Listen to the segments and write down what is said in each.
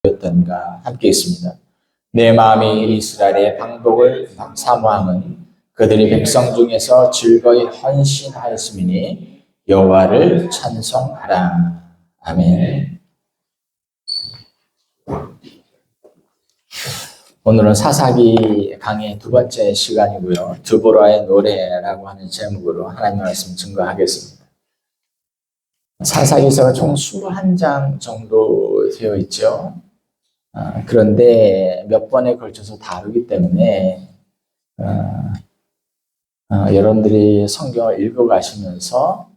였던가 함께 있습니다. 내 마음이 이스라엘의 방법을 사모함은 그들이 백성 중에서 즐거이 헌신하였음이니 여호와를 찬송하라. 아멘. 오늘은 사사기 강의 두 번째 시간이고요. 드보라의 노래라고 하는 제목으로 하나님의 말씀 증거하겠습니다. 사사기서가 총 21장 정도 되어 있죠. 그런데 몇 번에 걸쳐서 다루기 때문에 여러분들이 성경을 읽어가시면서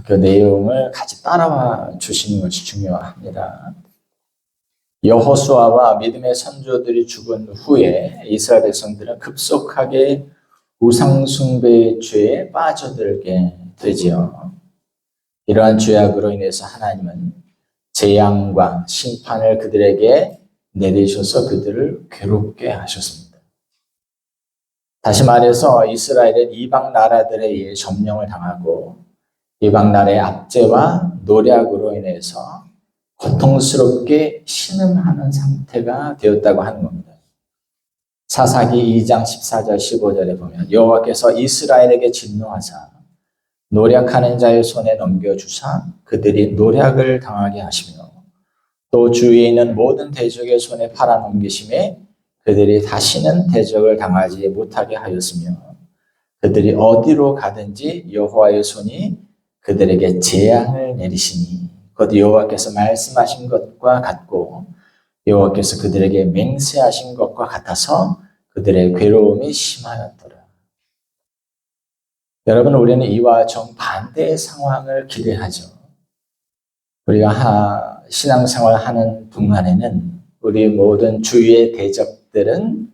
그 내용을 같이 따라와 주시는 것이 중요합니다. 여호수아와 믿음의 선조들이 죽은 후에 이스라엘 백성들은 급속하게 우상숭배의 죄에 빠져들게 되지요. 이러한 죄악으로 인해서 하나님은 재앙과 심판을 그들에게 내리셔서 그들을 괴롭게 하셨습니다. 다시 말해서 이스라엘은 이방 나라들에 의해 점령을 당하고 이방 나라의 압제와 노략으로 인해서 고통스럽게 신음하는 상태가 되었다고 하는 겁니다. 사사기 2장 14절 15절에 보면 여호와께서 이스라엘에게 진노하사 노략하는 자의 손에 넘겨주사 그들이 노략을 당하게 하시며 또 주위에 있는 모든 대적의 손에 팔아넘기심에 그들이 다시는 대적을 당하지 못하게 하였으며 그들이 어디로 가든지 여호와의 손이 그들에게 재앙을 내리시니 곧 여호와께서 말씀하신 것과 같고 여호와께서 그들에게 맹세하신 것과 같아서 그들의 괴로움이 심하였더라. 여러분, 우리는 이와 정반대의 상황을 기대하죠. 우리가 신앙생활 하는 동안에는 우리 모든 주위의 대적들은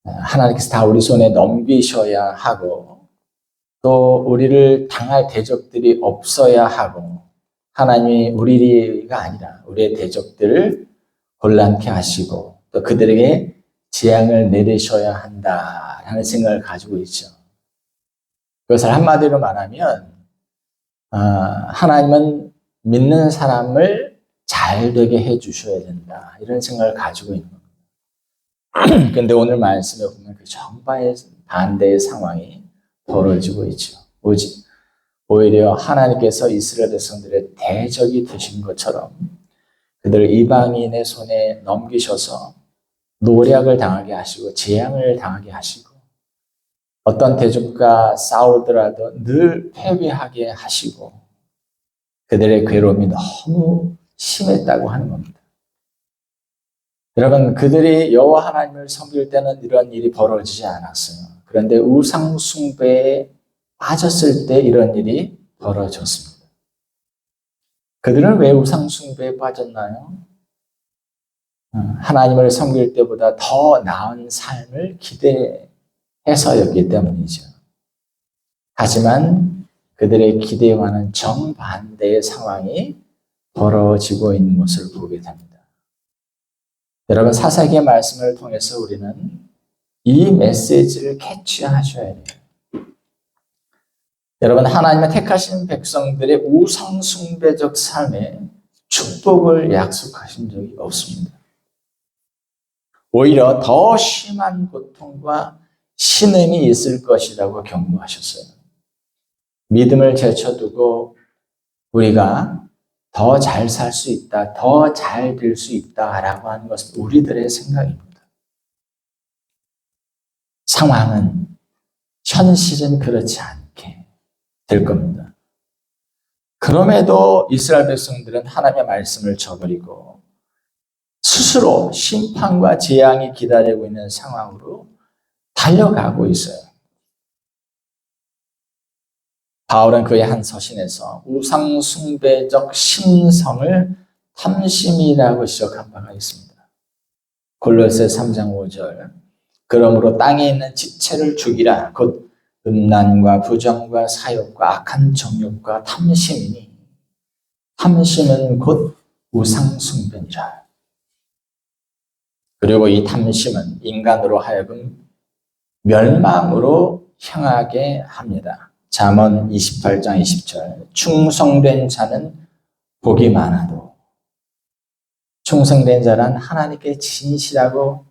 하나님께서 다 우리 손에 넘기셔야 하고 또 우리를 당할 대적들이 없어야 하고 하나님이 우리가 아니라 우리의 대적들을 곤란케 하시고 또 그들에게 재앙을 내리셔야 한다라는 생각을 가지고 있죠. 그것을 한마디로 말하면 하나님은 믿는 사람을 잘 되게 해주셔야 된다 이런 생각을 가지고 있는 겁니다. 그런데 오늘 말씀에 보면 그 정반대의 상황이 벌어지고 있죠. 오히려 하나님께서 이스라엘 백성들의 대적이 되신 것처럼 그들을 이방인의 손에 넘기셔서 노략을 당하게 하시고 재앙을 당하게 하시고 어떤 대적과 싸우더라도 늘 패배하게 하시고 그들의 괴로움이 너무 심했다고 하는 겁니다. 여러분, 그들이 여호와 하나님을 섬길 때는 이런 일이 벌어지지 않았어요. 그런데 우상 숭배에 빠졌을 때 이런 일이 벌어졌습니다. 그들은 왜 우상 숭배에 빠졌나요? 하나님을 섬길 때보다 더 나은 삶을 기대해서였기 때문이죠. 하지만 그들의 기대와는 정반대의 상황이 벌어지고 있는 것을 보게 됩니다. 여러분, 사사기의 말씀을 통해서 우리는 이 메시지를 캐치하셔야 돼요. 여러분, 하나님의 택하신 백성들의 우상숭배적 삶에 축복을 약속하신 적이 없습니다. 오히려 더 심한 고통과 신음이 있을 것이라고 경고하셨어요. 믿음을 제쳐두고 우리가 더 잘 살 수 있다, 더 잘 될 수 있다라고 하는 것은 우리들의 생각입니다. 상황은, 현실은 그렇지 않게 될 겁니다. 그럼에도 이스라엘 백성들은 하나님의 말씀을 저버리고 스스로 심판과 재앙이 기다리고 있는 상황으로 달려가고 있어요. 바울은 그의 한 서신에서 우상숭배적 심성을 탐심이라고 지적한 바가 있습니다. 골로새 3장 5절 그러므로 땅에 있는 지체를 죽이라 곧 음란과 부정과 사욕과 악한 정욕과 탐심이니 탐심은 곧 우상숭배니라. 그리고 이 탐심은 인간으로 하여금 멸망으로 향하게 합니다. 잠언 28장 20절 충성된 자는 복이 많아도 충성된 자란 하나님께 진실하고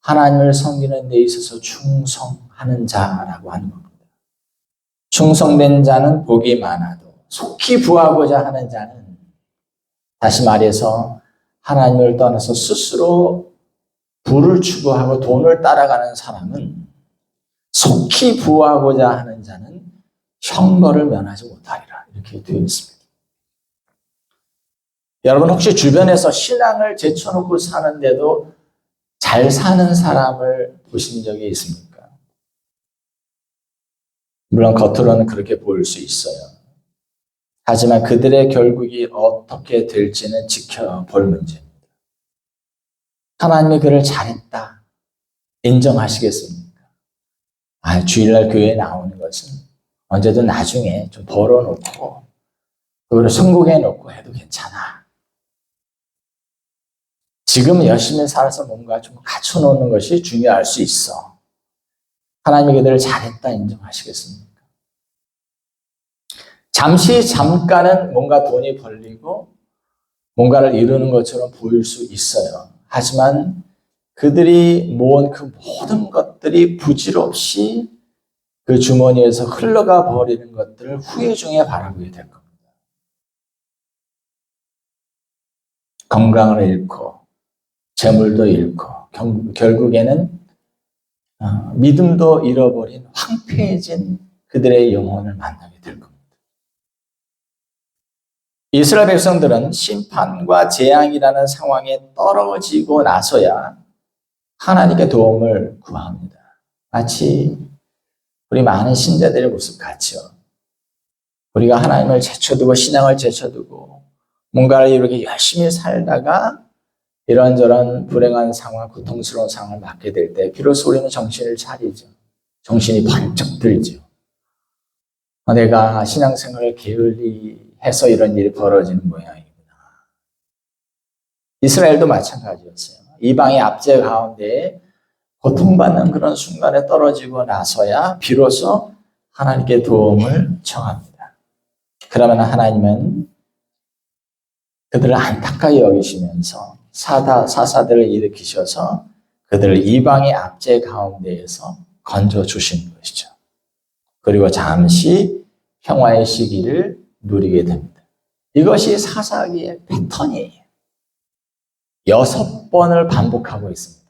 하나님을 섬기는 데 있어서 충성하는 자라고 하는 겁니다. 충성된 자는 복이 많아도 속히 부하고자 하는 자는, 다시 말해서 하나님을 떠나서 스스로 부를 추구하고 돈을 따라가는 사람은, 속히 부하고자 하는 자는 형벌을 면하지 못하리라, 이렇게 되어 있습니다. 여러분, 혹시 주변에서 신앙을 제쳐놓고 사는데도 잘 사는 사람을 보신 적이 있습니까? 물론 겉으로는 그렇게 보일 수 있어요. 하지만 그들의 결국이 어떻게 될지는 지켜볼 문제입니다. 하나님이 그를 잘했다 인정하시겠습니까? 주일날 교회에 나오는 것은 언제든 나중에 좀 벌어놓고 그걸 성공해놓고 해도 괜찮아. 지금 열심히 살아서 뭔가 좀 갖춰놓는 것이 중요할 수 있어. 하나님이 그들을 잘했다 인정하시겠습니까? 잠깐은 뭔가 돈이 벌리고 뭔가를 이루는 것처럼 보일 수 있어요. 하지만 그들이 모은 그 모든 것들이 부질없이 그 주머니에서 흘러가 버리는 것들을 후회 중에 바라보게 될 겁니다. 건강을 잃고 재물도 잃고 결국에는 믿음도 잃어버린 황폐해진 그들의 영혼을 만나게 될 겁니다. 이스라엘 백성들은 심판과 재앙이라는 상황에 떨어지고 나서야 하나님께 도움을 구합니다. 마치 우리 많은 신자들의 모습 같죠. 우리가 하나님을 제쳐두고 신앙을 제쳐두고 뭔가를 이렇게 열심히 살다가 이런저런 불행한 상황, 고통스러운 상황을 맞게 될 때 비로소 우리는 정신을 차리죠. 정신이 번쩍 들죠. 내가 신앙생활을 게을리해서 이런 일이 벌어지는 모양이구나. 이스라엘도 마찬가지였어요. 이방의 압제 가운데 고통받는 그런 순간에 떨어지고 나서야 비로소 하나님께 도움을 청합니다. 그러면 하나님은 그들을 안타까이 여기시면서 사사들을 일으키셔서 그들을 이방의 압제 가운데에서 건져주시는 것이죠. 그리고 잠시 평화의 시기를 누리게 됩니다. 이것이 사사기의 패턴이에요. 6번을 반복하고 있습니다.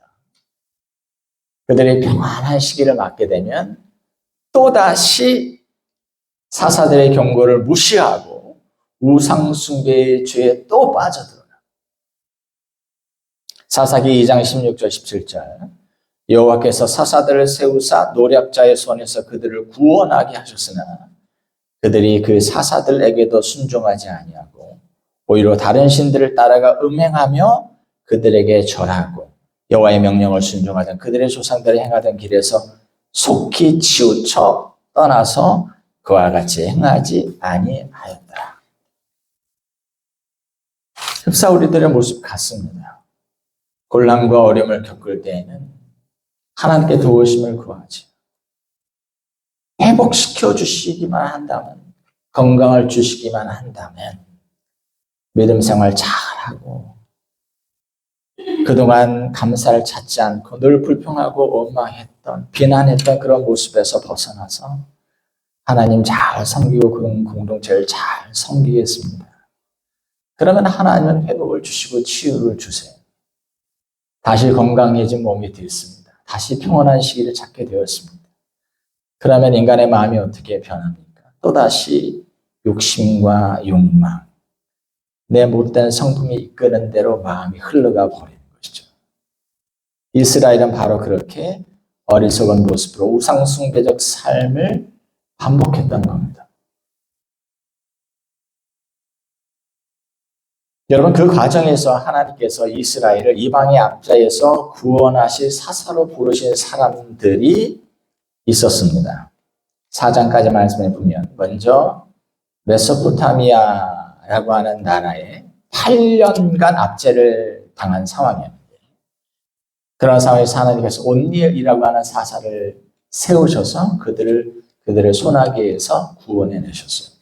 그들이 평안한 시기를 맞게 되면 또다시 사사들의 경고를 무시하고 우상숭배의 죄에 또 빠져들어요. 사사기 2장 16절 17절 여호와께서 사사들을 세우사 노략자의 손에서 그들을 구원하게 하셨으나 그들이 그 사사들에게도 순종하지 아니하고 오히려 다른 신들을 따라가 음행하며 그들에게 절하고 여호와의 명령을 순종하던 그들의 조상들이 행하던 길에서 속히 치우쳐 떠나서 그와 같이 행하지 아니하였다. 흡사 우리들의 모습 같습니다. 곤란과 어려움을 겪을 때에는 하나님께 도우심을 구하지. 회복시켜 주시기만 한다면, 건강을 주시기만 한다면 믿음 생활 잘하고 그동안 감사를 찾지 않고 늘 불평하고 원망했던, 비난했던 그런 모습에서 벗어나서 하나님 잘 섬기고 그 공동체를 잘 섬기겠습니다. 그러면 하나님은 회복을 주시고 치유를 주세요. 다시 건강해진 몸이 되었습니다. 다시 평온한 시기를 찾게 되었습니다. 그러면 인간의 마음이 어떻게 변합니까? 또다시 욕심과 욕망, 내 못된 성품이 이끄는 대로 마음이 흘러가 버리는 것이죠. 이스라엘은 바로 그렇게 어리석은 모습으로 우상숭배적 삶을 반복했던 겁니다. 여러분, 그 과정에서 하나님께서 이스라엘을 이방의 압제에서 구원하실 사사로 부르신 사람들이 있었습니다. 4장까지 말씀해 보면 먼저 메소포타미아라고 하는 나라에 8년간 압제를 당한 상황이었는데 그런 상황에서 하나님께서 온니엘이라고 하는 사사를 세우셔서 그들의 손아귀에서 구원해 내셨어요.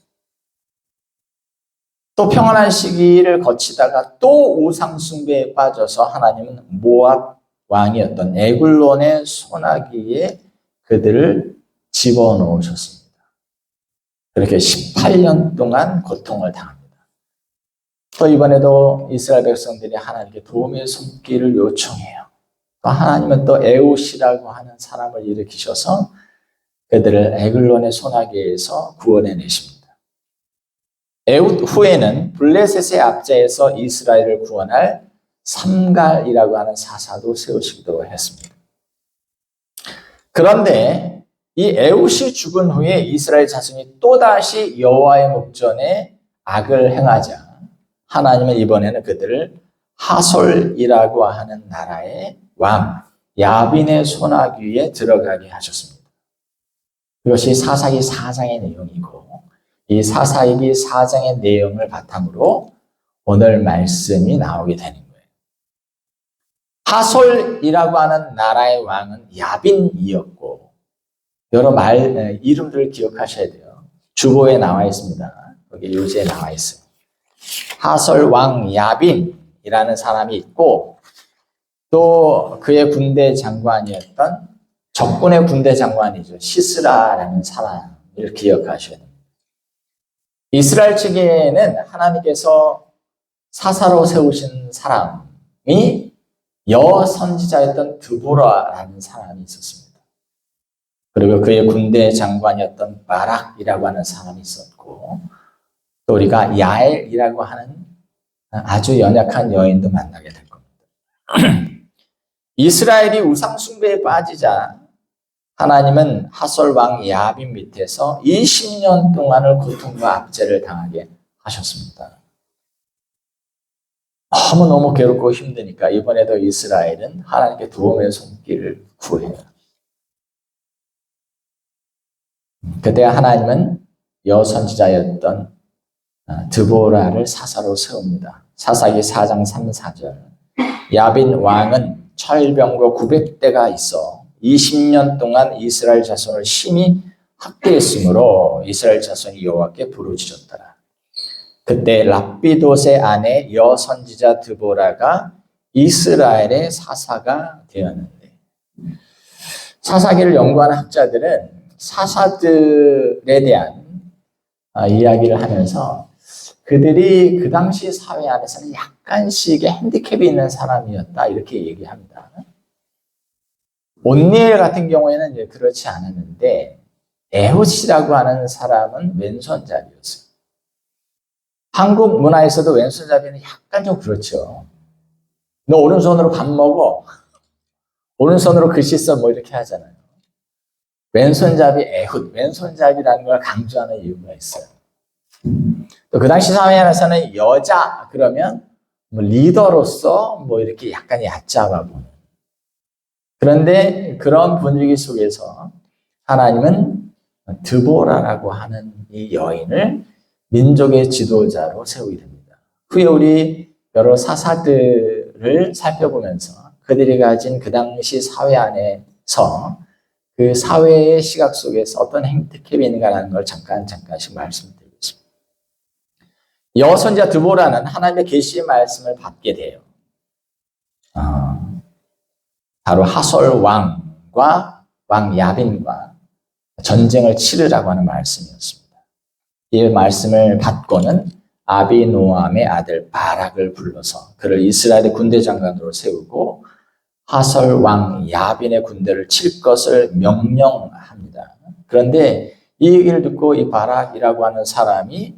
또 평안한 시기를 거치다가 또 우상 숭배에 빠져서 하나님은 모압 왕이었던 에글론의 소나기에 그들을 집어넣으셨습니다. 그렇게 18년 동안 고통을 당합니다. 또 이번에도 이스라엘 백성들이 하나님께 도움의 손길을 요청해요. 또 하나님은 또 에웃이라고 하는 사람을 일으키셔서 그들을 에글론의 소나기에서 구원해내십니다. 에웃 후에는 블레셋의 압제에서 이스라엘을 구원할 삼갈이라고 하는 사사도 세우시기도 했습니다. 그런데 이 에웃이 죽은 후에 이스라엘 자손이 또다시 여호와의 목전에 악을 행하자 하나님은 이번에는 그들을 하솔이라고 하는 나라의 왕 야빈의 소나기에 들어가게 하셨습니다. 이것이 사사기 4장의 내용이고 이 사사기 4장의 내용을 바탕으로 오늘 말씀이 나오게 되는 거예요. 하솔이라고 하는 나라의 왕은 야빈이었고 여러 이름들을 기억하셔야 돼요. 주보에 나와 있습니다. 여기 요지에 나와 있어요. 하솔 왕 야빈이라는 사람이 있고 또 그의 군대 장관이었던 적군의 군대 장관이죠. 시스라라는 사람을 기억하셔야 됩니다. 이스라엘 측에는 하나님께서 사사로 세우신 사람이 여선지자였던 드보라라는 사람이 있었습니다. 그리고 그의 군대 장관이었던 바락이라고 하는 사람이 있었고 또 우리가 야엘이라고 하는 아주 연약한 여인도 만나게 될 겁니다. 이스라엘이 우상 숭배에 빠지자 하나님은 하솔 왕 야빈 밑에서 20년 동안을 고통과 압제를 당하게 하셨습니다. 너무너무 괴롭고 힘드니까 이번에도 이스라엘은 하나님께 도움의 손길을 구해요. 그때 하나님은 여선지자였던 드보라를 사사로 세웁니다. 사사기 4장 3, 4절. 야빈 왕은 철병거 900대가 있어 20년 동안 이스라엘 자손을 심히 학대했으므로 이스라엘 자손이 여호와께 부르짖었더라. 그때 랍비돗의 아내 여선지자 드보라가 이스라엘의 사사가 되었는데 사사기를 연구하는 학자들은 사사들에 대한 이야기를 하면서 그들이 그 당시 사회 안에서는 약간씩의 핸디캡이 있는 사람이었다 이렇게 얘기합니다. 온니엘 같은 경우에는 이제 그렇지 않았는데 에훗이라고 하는 사람은 왼손잡이였어요. 한국 문화에서도 왼손잡이는 약간 좀 그렇죠. 너 오른손으로 밥 먹어. 오른손으로 글씨 써 뭐 이렇게 하잖아요. 왼손잡이 에훗, 왼손잡이라는 걸 강조하는 이유가 있어요. 또 그 당시 사회에서는 여자 그러면 뭐 리더로서 뭐 이렇게 약간 얕잡아 보는. 그런데 그런 분위기 속에서 하나님은 드보라라고 하는 이 여인을 민족의 지도자로 세우게 됩니다. 후에 우리 여러 사사들을 살펴보면서 그들이 가진 그 당시 사회 안에서 그 사회의 시각 속에서 어떤 핸디캡이 있는가라는 걸 잠깐씩 말씀드리겠습니다. 여선지자 드보라는 하나님의 계시의 말씀을 받게 돼요. 바로 하솔 왕과 왕 야빈과 전쟁을 치르라고 하는 말씀이었습니다. 이 말씀을 받고는 아비노암의 아들 바락을 불러서 그를 이스라엘의 군대 장관으로 세우고 하솔 왕 야빈의 군대를 칠 것을 명령합니다. 그런데 이 얘기를 듣고 이 바락이라고 하는 사람이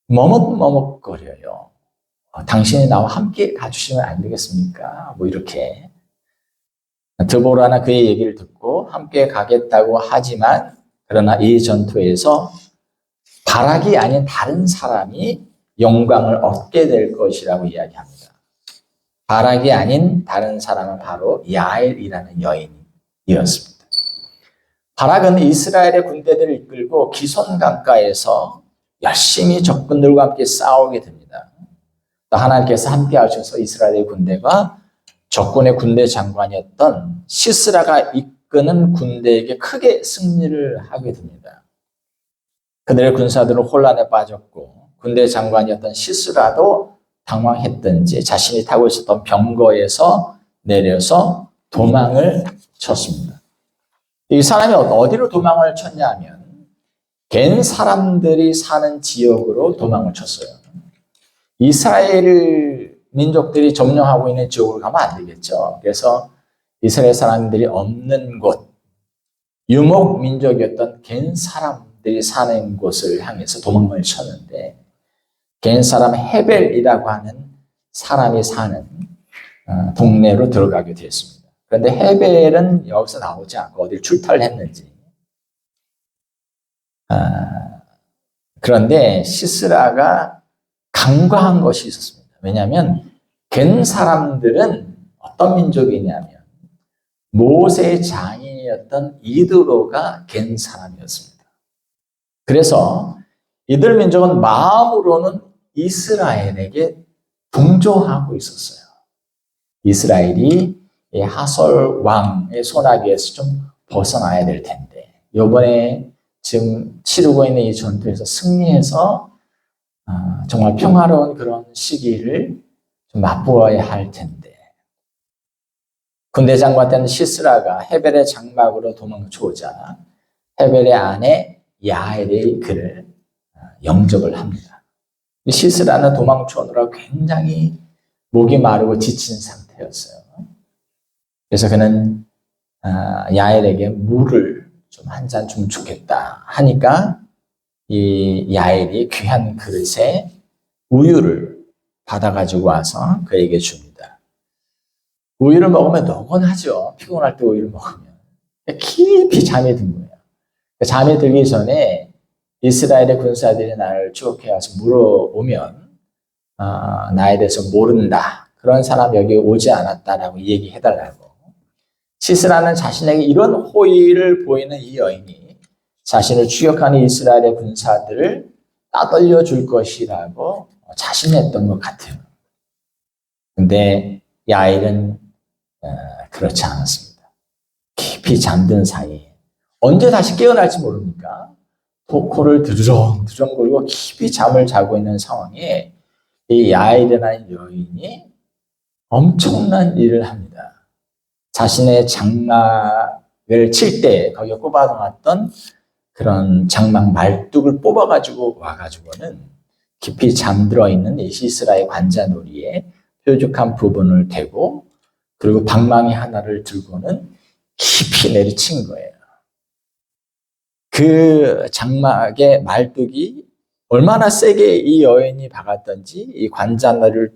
머뭇머뭇거려요. 당신이 나와 함께 가주시면 안 되겠습니까? 뭐 이렇게. 드보라나 그의 얘기를 듣고 함께 가겠다고 하지만 그러나 이 전투에서 바락이 아닌 다른 사람이 영광을 얻게 될 것이라고 이야기합니다. 바락이 아닌 다른 사람은 바로 야엘이라는 여인이었습니다. 바락은 이스라엘의 군대들을 이끌고 기손 강가에서 열심히 적군들과 함께 싸우게 됩니다. 또 하나님께서 함께 하셔서 이스라엘의 군대가 적군의 군대 장관이었던 시스라가 이끄는 군대에게 크게 승리를 하게 됩니다. 그들의 군사들은 혼란에 빠졌고 군대 장관이었던 시스라도 당황했던지 자신이 타고 있었던 병거에서 내려서 도망을 쳤습니다. 이 사람이 어디로 도망을 쳤냐면 겐 사람들이 사는 지역으로 도망을 쳤어요. 이스라엘 민족들이 점령하고 있는 지역으로 가면 안 되겠죠. 그래서 이스라엘 사람들이 없는 곳, 유목 민족이었던 겐 사람들이 사는 곳을 향해서 도망을 쳤는데 겐 사람 헤벨이라고 하는 사람이 사는 동네로 들어가게 되었습니다. 그런데 헤벨은 여기서 나오지 않고 어딜 출타를 했는지. 그런데 시스라가 간과한 것이 있었습니다. 왜냐하면 겐 사람들은 어떤 민족이냐면 모세의 장인이었던 이드로가 겐 사람이었습니다. 그래서 이들 민족은 마음으로는 이스라엘에게 동조하고 있었어요. 이스라엘이 하솔 왕의 손아귀에서 좀 벗어나야 될 텐데 이번에 지금 치르고 있는 이 전투에서 승리해서 정말 평화로운 그런 시기를 좀 맛보아야 할 텐데 군대 장관 때는 시스라가 헤벨의 장막으로 도망쳐오자 헤벨의 아내 야엘이 그를 영접을 합니다. 시스라는 도망쳐오느라 굉장히 목이 마르고 지친 상태였어요. 그래서 그는 야엘에게 물을 좀 한 잔 주면 좋겠다 하니까 이 야엘이 귀한 그릇에 우유를 받아가지고 와서 그에게 줍니다. 우유를 먹으면 노곤하죠. 피곤할 때 우유를 먹으면. 깊이 잠이 든 거예요. 잠이 들기 전에 이스라엘의 군사들이 나를 추격해와서 물어보면 나에 대해서 모른다. 그런 사람 여기 오지 않았다라고 얘기해달라고. 시스라는 자신에게 이런 호의를 보이는 이 여인이 자신을 추격하는 이스라엘의 군사들을 따돌려 줄 것이라고 자신했던 것 같아요. 근데 야엘은 그렇지 않았습니다. 깊이 잠든 사이에 언제 다시 깨어날지 모릅니까? 코를 두드렁두드렁 거리고 깊이 잠을 자고 있는 상황에 이 야엘이라는 여인이 엄청난 일을 합니다. 자신의 장막을 칠 때 거기에 꼽아놨던 그런 장막 말뚝을 뽑아가지고 와가지고는 깊이 잠들어 있는 이 시스라의 관자놀이에 뾰족한 부분을 대고 그리고 방망이 하나를 들고는 깊이 내리친 거예요. 그 장막의 말뚝이 얼마나 세게 이 여인이 박았던지 이 관자놀이를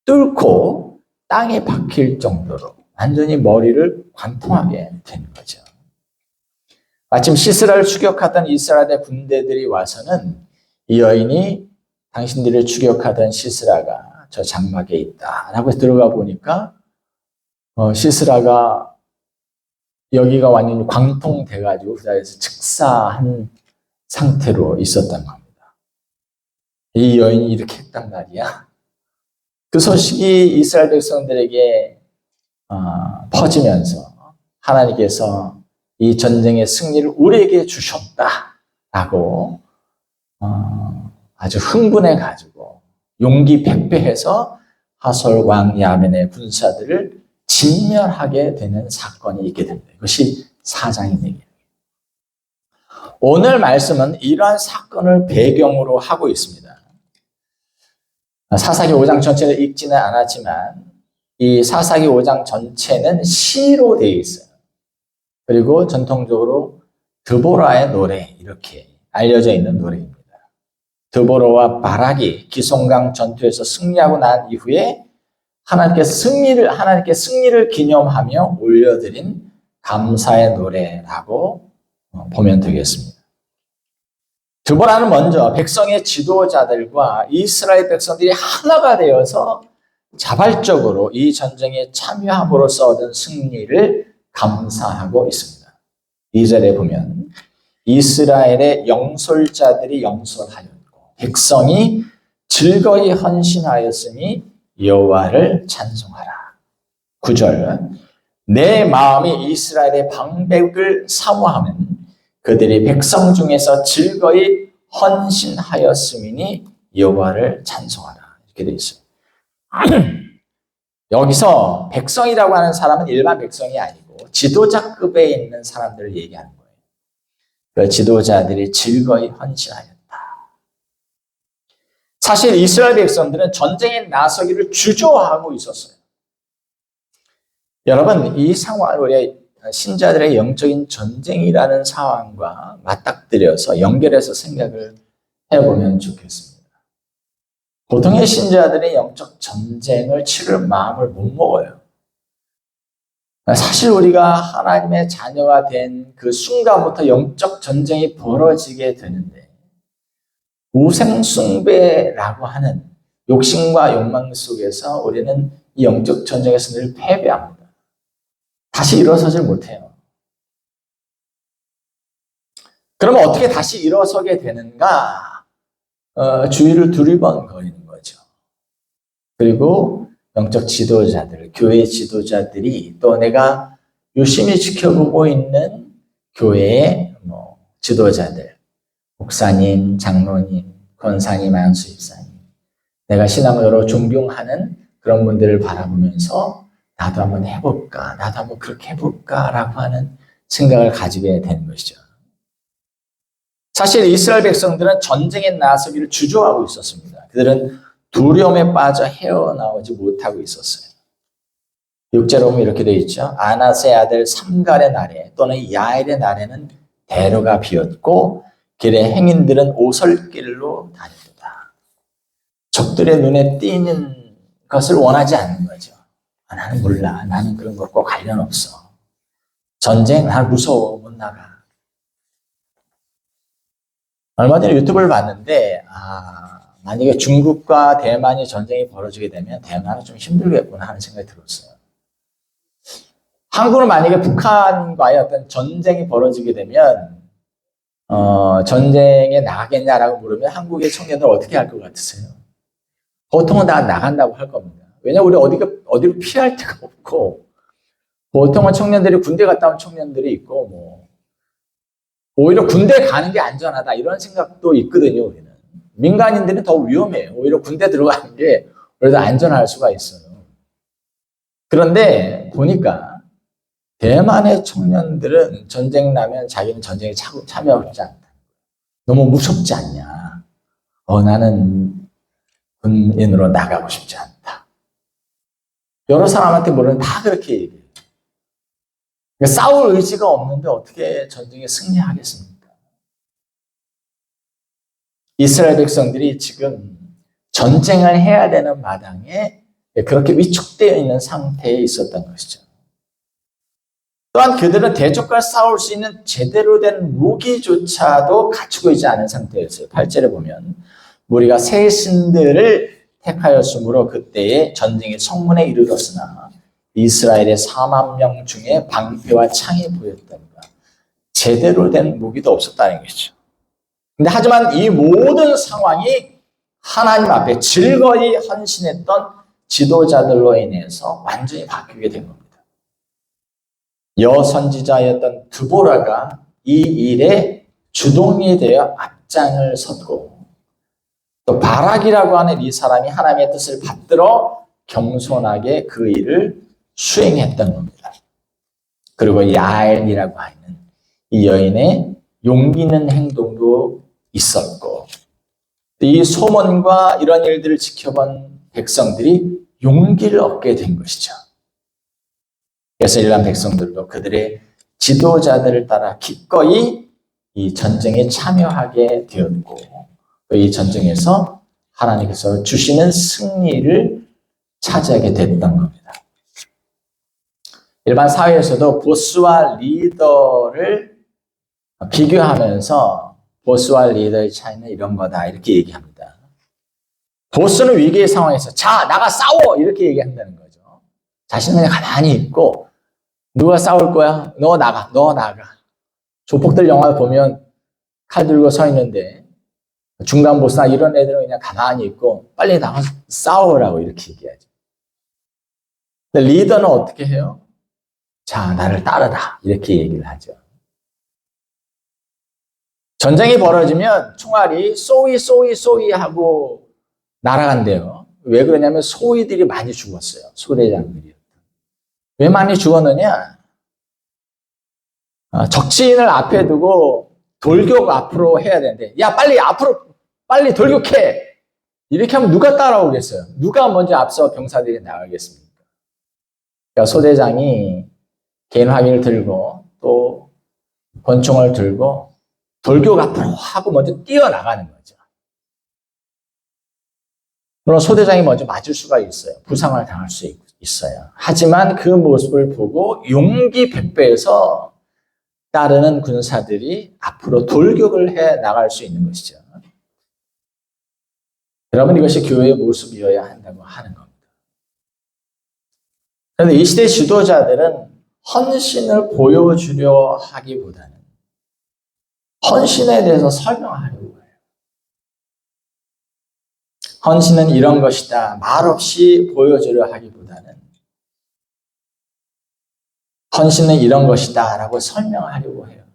뚫고 땅에 박힐 정도로 완전히 머리를 관통하게 된 거죠. 마침 시스라를 추격하던 이스라엘의 군대들이 와서는 이 여인이 당신들을 추격하던 시스라가 저 장막에 있다라고 들어가 보니까 시스라가 여기가 완전히 광통돼가지고 그 자리에서 즉사한 상태로 있었던 겁니다. 이 여인이 이렇게 했단 말이야. 그 소식이 이스라엘 백성들에게 퍼지면서 하나님께서 이 전쟁의 승리를 우리에게 주셨다라고 아주 흥분해가지고 용기 백배해서 하솔 왕 야벤의 군사들을 진멸하게 되는 사건이 있게 됩니다. 이것이 4장의 내용이에요. 오늘 말씀은 이러한 사건을 배경으로 하고 있습니다. 사사기 5장 전체를 읽지는 않았지만 이 사사기 5장 전체는 시로 되어 있어요. 그리고 전통적으로 드보라의 노래 이렇게 알려져 있는 노래입니다. 드보라와 바락이 기송강 전투에서 승리하고 난 이후에 하나님께 승리를 기념하며 올려드린 감사의 노래라고 보면 되겠습니다. 드보라는 먼저 백성의 지도자들과 이스라엘 백성들이 하나가 되어서 자발적으로 이 전쟁에 참여함으로써 얻은 승리를 감사하고 있습니다. 2절에 보면 이스라엘의 영솔자들이 영솔하였고 백성이 즐거이 헌신하였으니 여호와를 찬송하라. 9절 내 마음이 이스라엘의 방백을 사모하면 그들이 백성 중에서 즐거이 헌신하였음이니 여호와를 찬송하라. 이렇게 되어 있어요. 여기서 백성이라고 하는 사람은 일반 백성이 아니고 지도자급에 있는 사람들을 얘기하는 거예요. 그 지도자들이 즐거이 헌신하였다. 사실 이스라엘 백성들은 전쟁에 나서기를 주저하고 있었어요. 여러분, 이 상황을 우리 신자들의 영적인 전쟁이라는 상황과 맞닥뜨려서 연결해서 생각을 해보면 좋겠습니다. 보통의 신자들이 영적 전쟁을 치를 마음을 못 먹어요. 사실 우리가 하나님의 자녀가 된 그 순간부터 영적 전쟁이 벌어지게 되는데 우상숭배라고 하는 욕심과 욕망 속에서 우리는 이 영적 전쟁에서 늘 패배합니다. 다시 일어서질 못해요. 그러면 어떻게 다시 일어서게 되는가? 주위를 두리번거리는 거죠. 그리고 영적 지도자들, 교회 지도자들이 또 내가 유심히 지켜보고 있는 교회의 지도자들, 목사님, 장로님, 권사님, 안수집사님, 내가 신앙으로 존경하는 그런 분들을 바라보면서 나도 한번 해볼까, 나도 한번 그렇게 해볼까라고 하는 생각을 가지게 되는 것이죠. 사실 이스라엘 백성들은 전쟁에 나서기를 주저하고 있었습니다. 그들은 두려움에 빠져 헤어나오지 못하고 있었어요. 6절에 보면 이렇게 되어 있죠. 아낫의 아들 삼갈의 날에 또는 야엘의 날에는 대로가 비었고 길의 행인들은 오솔길로 다녔다. 적들의 눈에 띄는 것을 원하지 않는 거죠. 나는 몰라. 나는 그런 것과 관련 없어. 전쟁, 나 무서워. 못 나가. 얼마 전에 유튜브를 봤는데 만약에 중국과 대만이 전쟁이 벌어지게 되면 대만은 좀 힘들겠구나 하는 생각이 들었어요. 한국은 만약에 북한과의 어떤 전쟁이 벌어지게 되면 전쟁에 나가겠냐라고 물으면 한국의 청년들 어떻게 할 것 같으세요? 보통은 다 나간다고 할 겁니다. 왜냐하면 우리 어디로 피할 데가 없고 보통은 청년들이 군대 갔다 온 청년들이 있고 오히려 군대 가는 게 안전하다 이런 생각도 있거든요. 우리는 민간인들은 더 위험해요. 오히려 군대 들어가는 게 오히려 더 안전할 수가 있어요. 그런데 보니까 대만의 청년들은 전쟁 나면 자기는 전쟁에 참여하고 싶지 않다. 너무 무섭지 않냐. 나는 군인으로 나가고 싶지 않다. 여러 사람한테 물으면 다 그렇게 얘기해요. 그러니까 싸울 의지가 없는데 어떻게 전쟁에 승리하겠습니까? 이스라엘 백성들이 지금 전쟁을 해야 되는 마당에 그렇게 위축되어 있는 상태에 있었던 것이죠. 또한 그들은 대적과 싸울 수 있는 제대로 된 무기조차도 갖추고 있지 않은 상태였어요. 8절에 보면 무리가 새 신들을 택하였으므로 그때에 전쟁이 성문에 이르렀으나 이스라엘의 4만 명 중에 방패와 창이 보였던가 제대로 된 무기도 없었다는 것이죠. 근데 하지만 이 모든 상황이 하나님 앞에 즐거이 헌신했던 지도자들로 인해서 완전히 바뀌게 된 겁니다. 여선지자였던 드보라가 이 일에 주동이 되어 앞장을 섰고 또 바락이라고 하는 이 사람이 하나님의 뜻을 받들어 겸손하게 그 일을 수행했던 겁니다. 그리고 야엘이라고 하는 이 여인의 용기 있는 행동도 있었고 이 소문과 이런 일들을 지켜본 백성들이 용기를 얻게 된 것이죠. 그래서 일반 백성들도 그들의 지도자들을 따라 기꺼이 이 전쟁에 참여하게 되었고 또 이 전쟁에서 하나님께서 주시는 승리를 차지하게 됐던 겁니다. 일반 사회에서도 보스와 리더를 비교하면서 보스와 리더의 차이는 이런 거다 이렇게 얘기합니다. 보스는 위기의 상황에서 자 나가 싸워 이렇게 얘기한다는 거죠. 자신은 그냥 가만히 있고 누가 싸울 거야? 너 나가. 조폭들 영화 보면 칼 들고 서 있는데 중간 보스나 이런 애들은 그냥 가만히 있고 빨리 나가서 싸우라고 이렇게 얘기하죠. 근데 리더는 어떻게 해요? 자, 나를 따르라 이렇게 얘기를 하죠. 전쟁이 벌어지면 총알이 쏘이 하고 날아간대요. 왜 그러냐면 소위들이 많이 죽었어요. 소대장들이. 왜 많이 죽었느냐? 적진을 앞에 두고 돌격 앞으로 해야 되는데, 야, 빨리 앞으로, 빨리 돌격해! 이렇게 하면 누가 따라오겠어요? 누가 먼저 앞서 병사들이 나가겠습니까? 그러니까 소대장이 개인 화기를 들고 또 권총을 들고 돌격 앞으로 하고 먼저 뛰어나가는 거죠. 물론 소대장이 먼저 맞을 수가 있어요. 부상을 당할 수 있어요. 하지만 그 모습을 보고 용기 백배에서 따르는 군사들이 앞으로 돌격을 해 나갈 수 있는 것이죠. 여러분, 이것이 교회의 모습이어야 한다고 하는 겁니다. 그런데 이 시대 지도자들은 헌신을 보여주려 하기보다는 헌신에 대해서 설명하려고 해요. 헌신은 이런 것이다. 말없이 보여주려 하기보다는 헌신은 이런 것이다 라고 설명하려고 해요.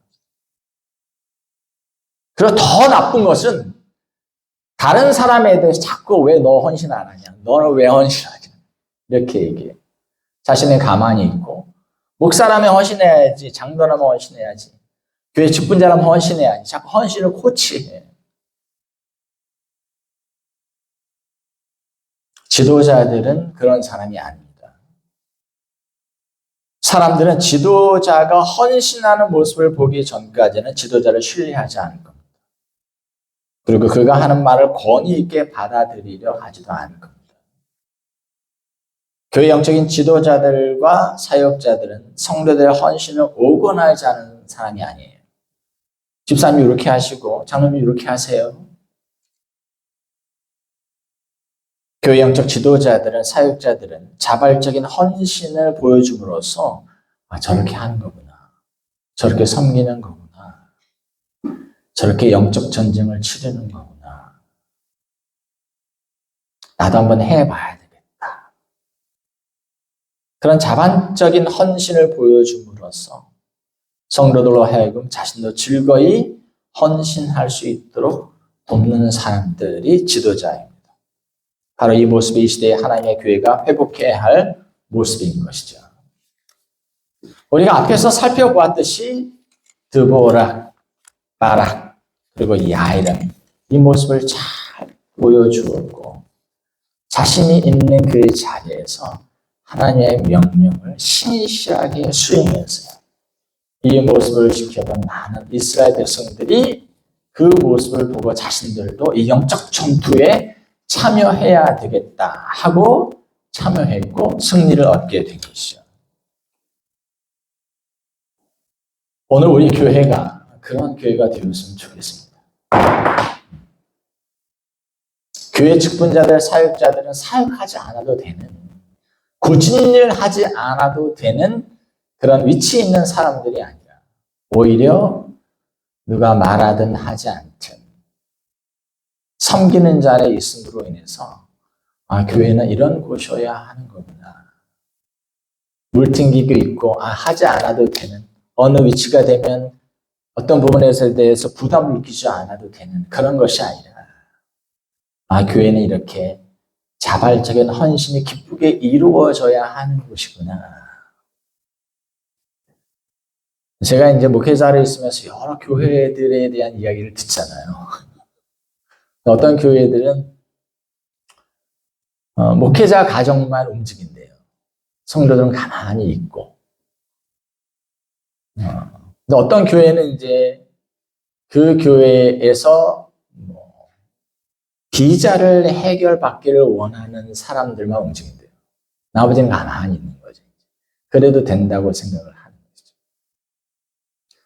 그리고 더 나쁜 것은 다른 사람에 대해서 자꾸 왜 너 헌신 안 하냐? 너는 왜 헌신하냐? 이렇게 얘기해요. 자신은 가만히 있고 목사라면 헌신해야지, 장로라면 헌신해야지, 교회 직분자라면 헌신해야지, 자꾸 헌신을 코치해. 지도자들은 그런 사람이 아닙니다. 사람들은 지도자가 헌신하는 모습을 보기 전까지는 지도자를 신뢰하지 않을 겁니다. 그리고 그가 하는 말을 권위 있게 받아들이려 하지도 않을 겁니다. 교회 영적인 지도자들과 사역자들은 성도들의 헌신을 오건하지 않은 사람이 아니에요. 집사님이 이렇게 하시고 장로님이 이렇게 하세요. 교회 영적 지도자들은, 사역자들은 자발적인 헌신을 보여줌으로써 저렇게 하는 거구나, 저렇게 섬기는 거구나, 저렇게 영적 전쟁을 치르는 거구나, 나도 한번 해봐야 되겠다. 그런 자발적인 헌신을 보여줌으로써 성도들로 하여금 자신도 즐거이 헌신할 수 있도록 돕는 사람들이 지도자입니다. 바로 이 모습이 이 시대의 하나님의 교회가 회복해야 할 모습인 것이죠. 우리가 앞에서 살펴보았듯이 드보라, 바락, 그리고 야이람, 이 모습을 잘 보여주었고 자신이 있는 그 자리에서 하나님의 명령을 신실하게 수행했어요. 이 모습을 지켜본 많은 이스라엘 백성들이 그 모습을 보고 자신들도 이 영적 전투에 참여해야 되겠다 하고 참여했고 승리를 얻게 된 것이죠. 오늘 우리 교회가 그런 교회가 되었으면 좋겠습니다. 교회 직분자들, 사역자들은 사역하지 않아도 되는, 굳은 일 하지 않아도 되는 그런 위치에 있는 사람들이 아니라 오히려 누가 말하든 하지 않든 섬기는 자리에 있음으로 인해서 교회는 이런 곳이어야 하는 거구나. 물튕기고 있고 하지 않아도 되는, 어느 위치가 되면 어떤 부분에 대해서 부담을 느끼지 않아도 되는 그런 것이 아니라 교회는 이렇게 자발적인 헌신이 기쁘게 이루어져야 하는 곳이구나. 제가 이제 목회자로 있으면서 여러 교회들에 대한 이야기를 듣잖아요. 어떤 교회들은 목회자 가정만 움직인대요. 성도들은 가만히 있고. 근데 어떤 교회는 이제 그 교회에서 비자를 해결받기를 원하는 사람들만 움직인대요. 나머지는 가만히 있는 거죠. 그래도 된다고 생각을 하는 거죠.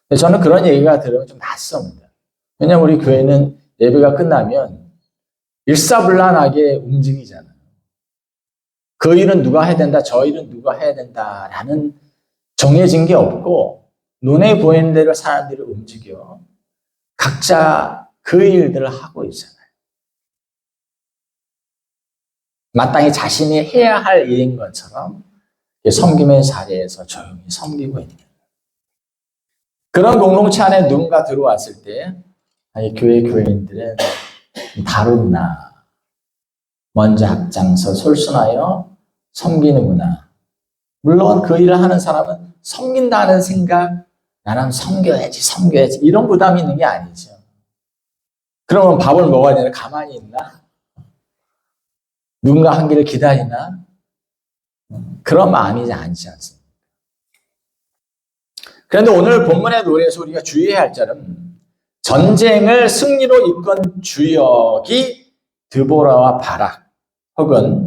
근데 저는 그런 얘기가 들으면 좀 낯섭니다. 왜냐하면 우리 교회는 예배가 끝나면 일사불란하게 움직이잖아요. 그 일은 누가 해야 된다, 저 일은 누가 해야 된다라는 정해진 게 없고 눈에 보이는 대로 사람들이 움직여 각자 그 일들을 하고 있잖아요. 마땅히 자신이 해야 할 일인 것처럼 섬김의 자리에서 조용히 섬기고 있는 그런 공동체 안에 누군가 들어왔을 때 교회인들은 다르구나. 먼저 앞장서 솔선하여 섬기는구나. 물론 그 일을 하는 사람은 섬긴다는 생각, 나는 섬겨야지 이런 부담이 있는 게 아니죠. 그러면 밥을 먹어야 되나? 가만히 있나? 누군가 한 길을 기다리나? 그런 마음이지 않지 않습니까? 그런데 오늘 본문의 노래에서 우리가 주의해야 할 점은 전쟁을 승리로 이끈 주역이 드보라와 바락 혹은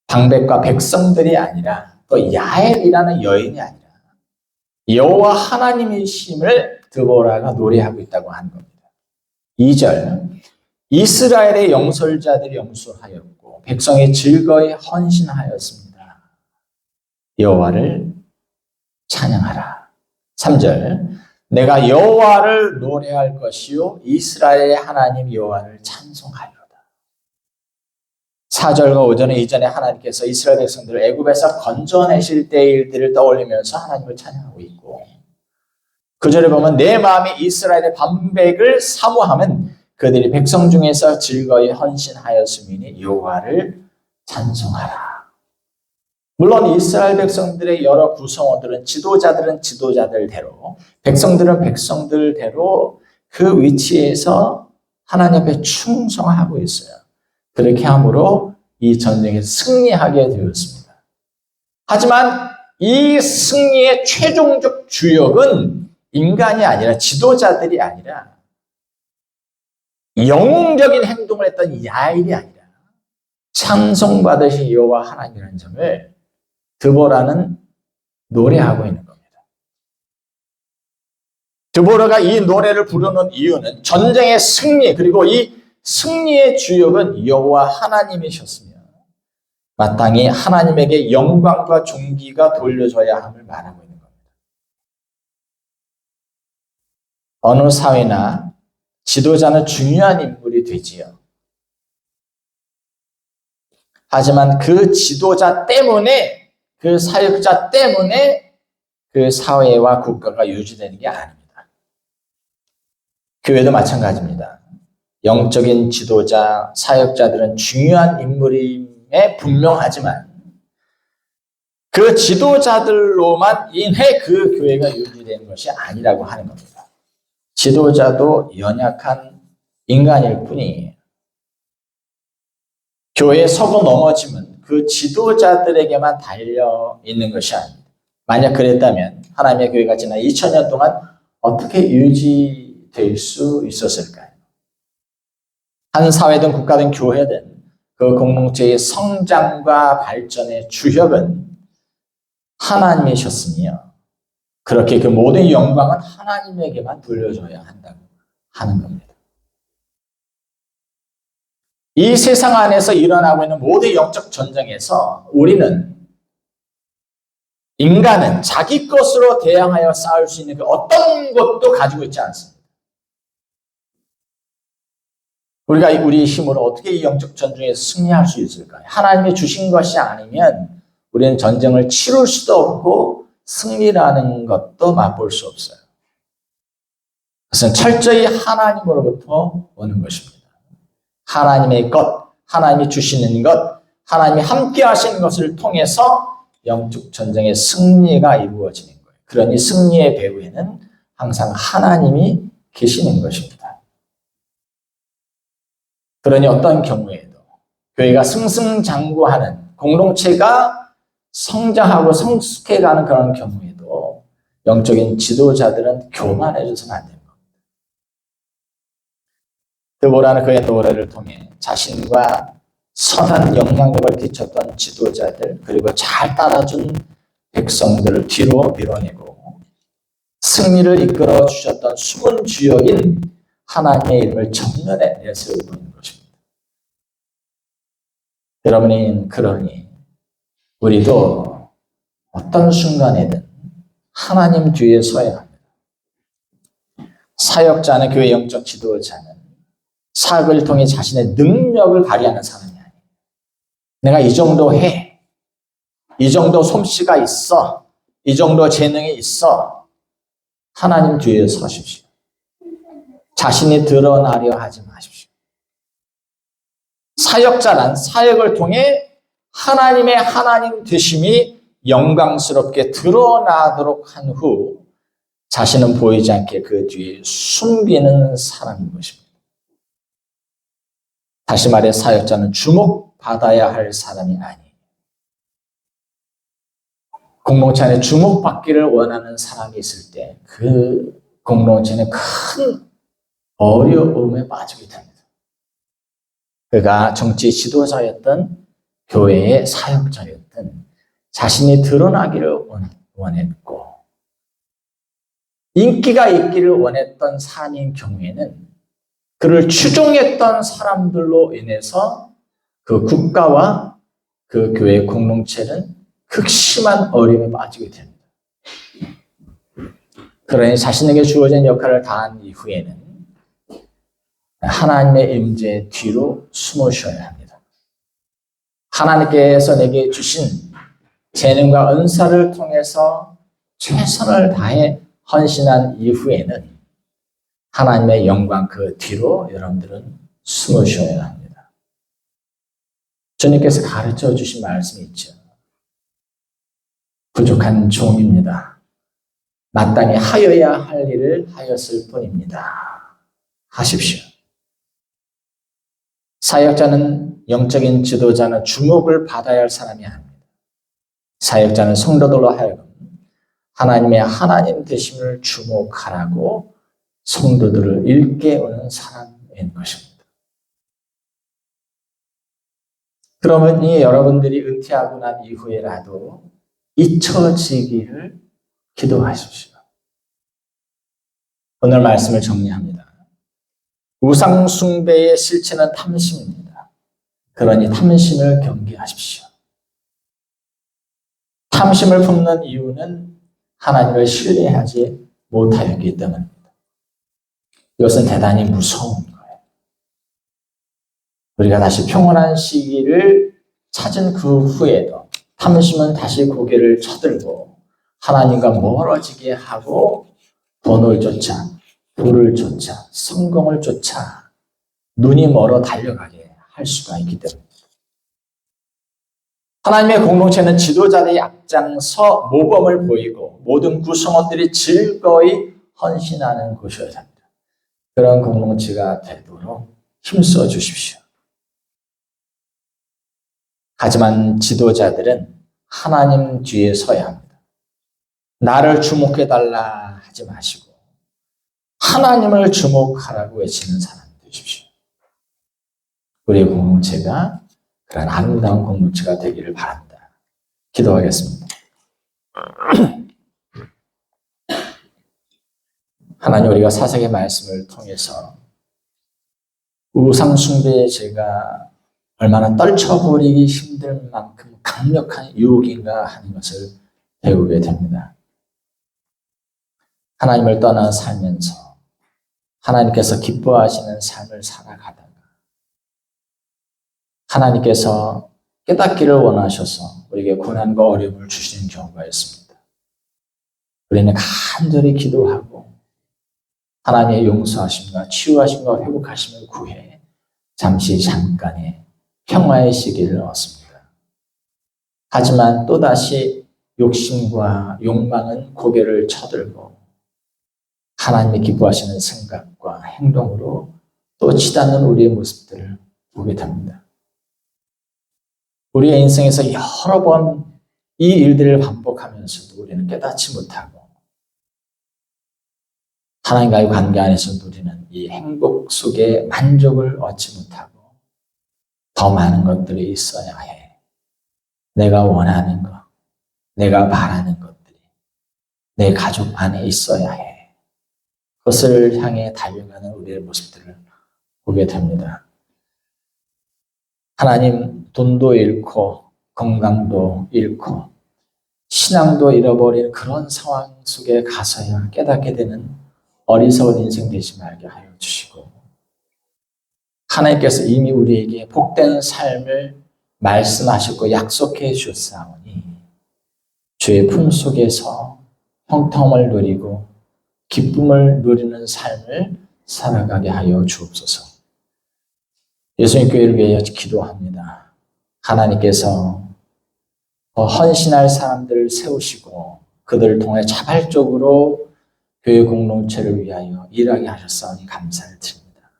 방백과 백성들이 아니라 또 야엘이라는 여인이 아니라 여호와 하나님이심을 드보라가 노래하고 있다고 하는 겁니다. 2절 이스라엘의 영솔자들이 영수하였고 백성이 즐거이 헌신하였습니다. 여호와를 찬양하라. 3절 내가 여호와를 노래할 것이요 이스라엘의 하나님 여호와를 찬송하리로다. 4절과 5절은 이전에 하나님께서 이스라엘 백성들을 애굽에서 건져내실 때의 일들을 떠올리면서 하나님을 찬양하고 있고 9절에 보면 내 마음이 이스라엘의 반백을 사모함은 그들이 백성 중에서 즐거이 헌신하였음이니 여호와를 찬송하라. 물론 이스라엘 백성들의 여러 구성원들은 지도자들은 지도자들대로 백성들은 백성들대로 그 위치에서 하나님 앞에 충성하고 있어요. 그렇게 함으로 이 전쟁에서 승리하게 되었습니다. 하지만 이 승리의 최종적 주역은 인간이 아니라 지도자들이 아니라 영웅적인 행동을 했던 야일이 아니라 찬송받으신 여호와 하나님이라는 점을 드보라는 노래하고 있는 겁니다. 드보라가 이 노래를 부르는 이유는 전쟁의 승리 그리고 이 승리의 주역은 여호와 하나님이셨으며 마땅히 하나님에게 영광과 존귀가 돌려져야 함을 말하고 있는 겁니다. 어느 사회나 지도자는 중요한 인물이 되지요. 하지만 그 지도자 때문에 그 사역자 때문에 그 사회와 국가가 유지되는 게 아닙니다. 교회도 마찬가지입니다. 영적인 지도자, 사역자들은 중요한 인물임에 분명하지만 그 지도자들로만 인해 그 교회가 유지되는 것이 아니라고 하는 겁니다. 지도자도 연약한 인간일 뿐이에요. 교회에 서고 넘어짐은 그 지도자들에게만 달려 있는 것이 아닙니다. 만약 그랬다면 하나님의 교회가 지난 2000년 동안 어떻게 유지될 수 있었을까요? 한 사회든 국가든 교회든 그 공동체의 성장과 발전의 주역은 하나님이셨으며 그렇게 그 모든 영광은 하나님에게만 돌려줘야 한다고 하는 겁니다. 이 세상 안에서 일어나고 있는 모든 영적 전쟁에서 우리는 인간은 자기 것으로 대항하여 싸울 수 있는 그 어떤 것도 가지고 있지 않습니다. 우리가 우리 힘으로 어떻게 이 영적 전쟁에서 승리할 수 있을까요? 하나님이 주신 것이 아니면 우리는 전쟁을 치룰 수도 없고 승리라는 것도 맛볼 수 없어요. 그것은 철저히 하나님으로부터 오는 것입니다. 하나님의 것, 하나님이 주시는 것, 하나님이 함께 하시는 것을 통해서 영적 전쟁의 승리가 이루어지는 거예요. 그러니 승리의 배후에는 항상 하나님이 계시는 것입니다. 그러니 어떤 경우에도 교회가 승승장구하는 공동체가 성장하고 성숙해가는 그런 경우에도 영적인 지도자들은 교만해져서는 안 됩니다. 드보라는 그의 노래를 통해 자신과 선한 영향력을 끼쳤던 지도자들 그리고 잘 따라준 백성들을 뒤로 밀어내고 승리를 이끌어 주셨던 숨은 주역인 하나님의 이름을 정면에 내세우고 있는 것입니다. 여러분이 그러니 우리도 어떤 순간에든 하나님 뒤에 서야 합니다. 사역자는 교회 영적 지도자는 사역을 통해 자신의 능력을 발휘하는 사람이 아니에요. 내가 이 정도 해. 이 정도 솜씨가 있어. 이 정도 재능이 있어. 하나님 뒤에 서십시오. 자신이 드러나려 하지 마십시오. 사역자란 사역을 통해 하나님의 하나님 되심이 영광스럽게 드러나도록 한 후 자신은 보이지 않게 그 뒤에 숨기는 사람인 것입니다. 다시 말해 사역자는 주목받아야 할 사람이 아니에요. 공동체 안에 주목받기를 원하는 사람이 있을 때 그 공동체는 큰 어려움에 빠지게 됩니다. 그가 정치 지도자였던 교회의 사역자였던 자신이 드러나기를 원했고 인기가 있기를 원했던 사람인 경우에는 그를 추종했던 사람들로 인해서 그 국가와 그 교회 공동체는 극심한 어려움에 빠지게 됩니다. 그러니 자신에게 주어진 역할을 다한 이후에는 하나님의 임재 뒤로 숨어 쉬어야 합니다. 하나님께서 내게 주신 재능과 은사를 통해서 최선을 다해 헌신한 이후에는 하나님의 영광 그 뒤로 여러분들은 숨어 쉬어야 합니다. 주님께서 가르쳐 주신 말씀이 있죠. 부족한 종입니다. 마땅히 하여야 할 일을 하였을 뿐입니다. 하십시오. 사역자는 영적인 지도자는 주목을 받아야 할 사람이 아닙니다. 사역자는 성도들로 하여금 하나님의 하나님 되심을 주목하라고 성도들을 일깨우는 사람인 것입니다. 그러면 여러분들이 은퇴하고 난 이후에라도 잊혀지기를 기도하십시오. 오늘 말씀을 정리합니다. 우상 숭배의 실체는 탐심입니다. 그러니 탐심을 경계하십시오. 탐심을 품는 이유는 하나님을 신뢰하지 못하였기 때문입니다. 이것은 대단히 무서운 거예요. 우리가 다시 평온한 시기를 찾은 그 후에도 탐심은 다시 고개를 쳐들고 하나님과 멀어지게 하고 돈을 쫓아, 부를 쫓아, 성공을 쫓아 눈이 멀어 달려가게 할 수가 있기 때문입니다. 하나님의 공동체는 지도자들이 앞장서 모범을 보이고 모든 구성원들이 즐거이 헌신하는 곳이어야 합니다. 그런 공동체가 되도록 힘써 주십시오. 하지만 지도자들은 하나님 뒤에 서야 합니다. 나를 주목해달라 하지 마시고 하나님을 주목하라고 외치는 사람이 되십시오. 우리의 공동체가 그런 아름다운 공동체가 되기를 바랍니다. 기도하겠습니다. 하나님, 우리가 사사기의 말씀을 통해서 우상 숭배의 죄가 얼마나 떨쳐버리기 힘들 만큼 강력한 유혹인가 하는 것을 배우게 됩니다. 하나님을 떠나 살면서 하나님께서 기뻐하시는 삶을 살아가다가 하나님께서 깨닫기를 원하셔서 우리에게 고난과 어려움을 주시는 경우가 있습니다. 우리는 간절히 기도하고 하나님의 용서하심과 치유하심과 회복하심을 구해 잠시 잠깐의 평화의 시기를 얻습니다. 하지만 또다시 욕심과 욕망은 고개를 쳐들고 하나님이 기뻐하시는 생각과 행동으로 또 치닫는 우리의 모습들을 보게 됩니다. 우리의 인생에서 여러 번 이 일들을 반복하면서도 우리는 깨닫지 못하고 하나님과의 관계 안에서 누리는 이 행복 속에 만족을 얻지 못하고 더 많은 것들이 있어야 해. 내가 원하는 것, 내가 바라는 것들이 내 가족 안에 있어야 해. 그것을 향해 달려가는 우리의 모습들을 보게 됩니다. 하나님, 돈도 잃고 건강도 잃고 신앙도 잃어버린 그런 상황 속에 가서야 깨닫게 되는 어리석은 인생 되지 말게 하여 주시고 하나님께서 이미 우리에게 복된 삶을 말씀하셨고 약속해 주셨사오니 주의 품 속에서 형통을 누리고 기쁨을 누리는 삶을 살아가게 하여 주옵소서. 예수님 교회를 위하여 기도합니다. 하나님께서 헌신할 사람들을 세우시고 그들을 통해 자발적으로 교회 공동체를 위하여 일하게 하셨사오니 감사를 드립니다.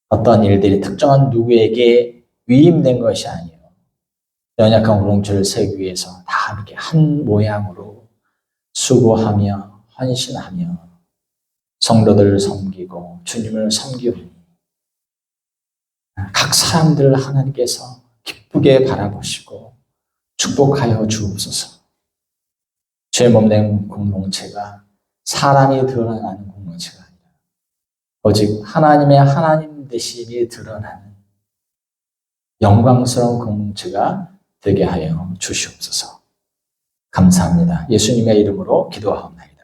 어떤 일들이 특정한 누구에게 위임된 것이 아니에요. 연약한 공동체를 세우기 위해서 다 함께 한 모양으로 수고하며 헌신하며 성도들을 섬기고 주님을 섬기오니 각 사람들을 하나님께서 기쁘게 바라보시고 축복하여 주옵소서. 죄 몸된 공동체가 사람이 드러나는 공동체가 아니라 오직 하나님의 하나님 되심이 드러나는 영광스러운 공동체가 되게 하여 주시옵소서. 감사합니다. 예수님의 이름으로 기도하옵나이다.